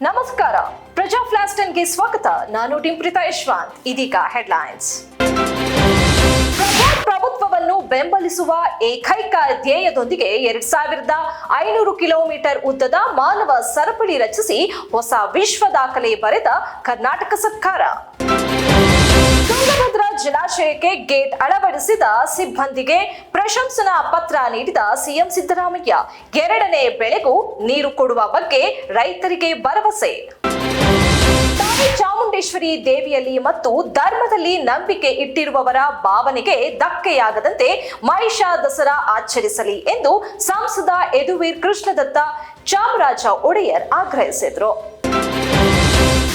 ನಮಸ್ಕಾರ, ಪ್ರಜಾ ಫ್ಲಾಶ್ 10ಗೆ ಸ್ವಾಗತ. ನಾನು ಟಿಂಪ್ರಿತಾ ಯಶವಂತ್. ಇದೀಗ ಹೆಡ್ಲೈನ್ಸ್. ಪ್ರಭುತ್ವವನ್ನು ಬೆಂಬಲಿಸುವ ಏಕೈಕ ಧ್ಯೇಯದೊಂದಿಗೆ 2500 ಕಿಲೋಮೀಟರ್ ಉದ್ದದ ಮಾನವ ಸರಪಳಿ ರಚಿಸಿ ಹೊಸ ವಿಶ್ವ ದಾಖಲೆ ಬರೆದ ಕರ್ನಾಟಕ ಸರ್ಕಾರ. ತುಂಗಭದ್ರಾ ಜಲಾಶಯಕ್ಕೆ ಗೇಟ್ ಅಳವಡಿಸಿದ ಸಿಬ್ಬಂದಿಗೆ ಪ್ರಶಂಸನಾ ಪತ್ರ ನೀಡಿದ ಸಿಎಂ ಸಿದ್ದರಾಮಯ್ಯ. 2ನೇ ಬೆಳೆಗೂ ನೀರು ಕೊಡುವ ಬಗ್ಗೆ ರೈತರಿಗೆ ಭರವಸೆ. ತಾಯಿ ಚಾಮುಂಡೇಶ್ವರಿ ದೇವಿಯಲ್ಲಿ ಮತ್ತು ಧರ್ಮದಲ್ಲಿ ನಂಬಿಕೆ ಇಟ್ಟಿರುವವರ ಭಾವನೆಗೆ ಧಕ್ಕೆಯಾಗದಂತೆ ಮಹಿಷ ದಸರಾ ಆಚರಿಸಲಿ ಎಂದು ಸಂಸದ ಯದುವೀರ್ ಕೃಷ್ಣದತ್ತ ಚಾಮರಾಜ ಒಡೆಯರ್ ಆಗ್ರಹಿಸಿದರು.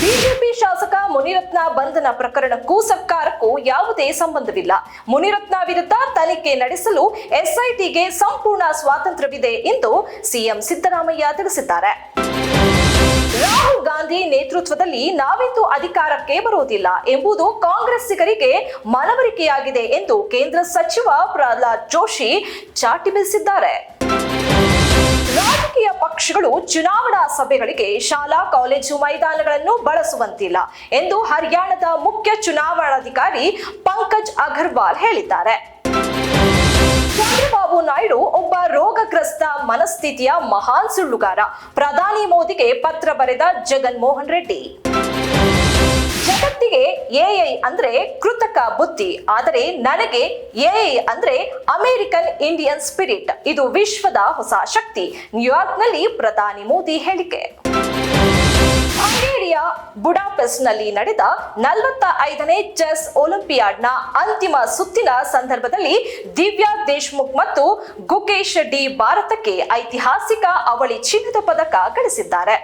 ಬಿಜೆಪಿ ಶಾಸಕ ಮುನಿರತ್ನ ಬಂಧನ ಪ್ರಕರಣಕ್ಕೂ ಸರ್ಕಾರಕ್ಕೂ ಯಾವುದೇ ಸಂಬಂಧವಿಲ್ಲ. ಮುನಿರತ್ನ ವಿರುದ್ಧ ತನಿಖೆ ನಡೆಸಲು ಎಸ್ಐಟಿಗೆ ಸಂಪೂರ್ಣ ಸ್ವಾತಂತ್ರ್ಯವಿದೆ ಎಂದು ಸಿಎಂ ಸಿದ್ದರಾಮಯ್ಯ ತಿಳಿಸಿದ್ದಾರೆ. ರಾಹುಲ್ ಗಾಂಧಿ ನೇತೃತ್ವದಲ್ಲಿ ನಾವಿಂದು ಅಧಿಕಾರಕ್ಕೆ ಬರುವುದಿಲ್ಲ ಎಂಬುದು ಕಾಂಗ್ರೆಸ್ಸಿಗರಿಗೆ ಮನವರಿಕೆಯಾಗಿದೆ ಎಂದು ಕೇಂದ್ರ ಸಚಿವ ಪ್ರಹ್ಲಾದ್ ಜೋಶಿ ಚಾಟಿ ಬೀಸಿದ್ದಾರೆ. ರಾಜಕೀಯ ಪಕ್ಷಗಳು ಚುನಾವಣಾ ಸಭೆಗಳಿಗೆ ಶಾಲಾ ಕಾಲೇಜು ಮೈದಾನಗಳನ್ನು ಬಳಸುವಂತಿಲ್ಲ ಎಂದು ಹರಿಯಾಣದ ಮುಖ್ಯ ಚುನಾವಣಾಧಿಕಾರಿ ಪಂಕಜ್ ಅಗರ್ವಾಲ್ ಹೇಳಿದ್ದಾರೆ. ಚಂದ್ರಬಾಬು ನಾಯ್ಡು ಒಬ್ಬ ರೋಗಗ್ರಸ್ತ ಮನಸ್ಥಿತಿಯ ಮಹಾನ್ ಸುಳ್ಳುಗಾರ. ಪ್ರಧಾನಿ ಮೋದಿಗೆ ಪತ್ರ ಬರೆದ ಜಗನ್ಮೋಹನ್ ರೆಡ್ಡಿ. ಜಗತ್ತಿಗೆ ಎಐ ಅಂದ್ರೆ ಕೃತಕ ಬುದ್ಧಿ, ಆದರೆ ನನಗೆ ಎಐ ಅಂದ್ರೆ ಅಮೆರಿಕನ್ ಇಂಡಿಯನ್ ಸ್ಪಿರಿಟ್. ಇದು ವಿಶ್ವದ ಹೊಸ ಶಕ್ತಿ. ನ್ಯೂಯಾರ್ಕ್ನಲ್ಲಿ ಪ್ರಧಾನಿ ಮೋದಿ ಹೇಳಿಕೆ. ಹಂಗೇರಿಯ ಬುಡಾಪೆಸ್ಟ್ನಲ್ಲಿ ನಡೆದ 45ನೇ ಚೆಸ್ ಒಲಿಂಪಿಯಾಡ್ನ ಅಂತಿಮ ಸುತ್ತಿನ ಸಂದರ್ಭದಲ್ಲಿ ದಿವ್ಯಾ ದೇಶ್ಮುಖ್ ಮತ್ತು ಗುಕೇಶ್ ಡಿ ಭಾರತಕ್ಕೆ ಐತಿಹಾಸಿಕ ಅವಳಿ ಚಿನ್ನದ ಪದಕ ಗಳಿಸಿದ್ದಾರೆ.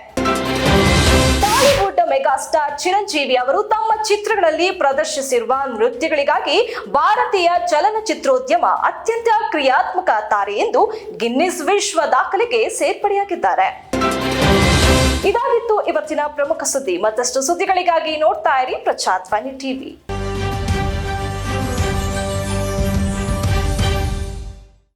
ಬಾಲಿವುಡ್ ಮೆಗಾಸ್ಟಾರ್ ಚಿರಂಜೀವಿ ಅವರು ತಮ್ಮ ಚಿತ್ರಗಳಲ್ಲಿ ಪ್ರದರ್ಶಿಸಿರುವ ನೃತ್ಯಗಳಿಗಾಗಿ ಭಾರತೀಯ ಚಲನಚಿತ್ರೋದ್ಯಮ ಅತ್ಯಂತ ಕ್ರಿಯಾತ್ಮಕ ತಾರೆ ಎಂದು ಗಿನ್ನಿಸ್ ವಿಶ್ವ ದಾಖಲೆಗೆ ಸೇರ್ಪಡೆಯಾಗಿದ್ದಾರೆ. ಇದಾಗಿತ್ತು ಇವತ್ತಿನ ಪ್ರಮುಖ ಸುದ್ದಿ. ಮತ್ತಷ್ಟು ಸುದ್ದಿಗಳಿಗಾಗಿ ನೋಡ್ತಾ ಇರಿ ಪ್ರಜಾಧ್ವನಿ ಟಿವಿ.